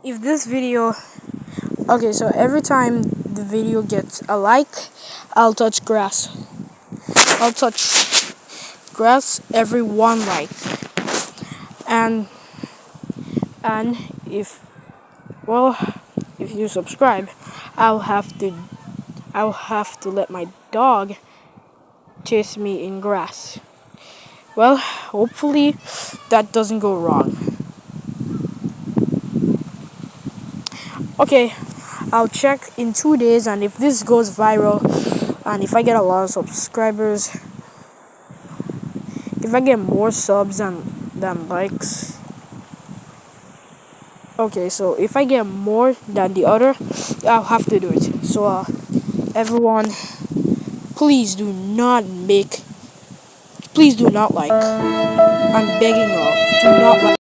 if this video okay, so every time the video gets a like, I'll touch grass. I'll touch grass every one like. And and if well if you subscribe, I'll have to let my dog chase me in grass. Well, hopefully that doesn't go wrong. Okay, I'll check in 2 days, and if this goes viral and if I get a lot of subscribers, if I get more subs than likes. Okay, so if I get more than the other, I'll have to do it. So everyone, please do not like. I'm begging y'all, do not like.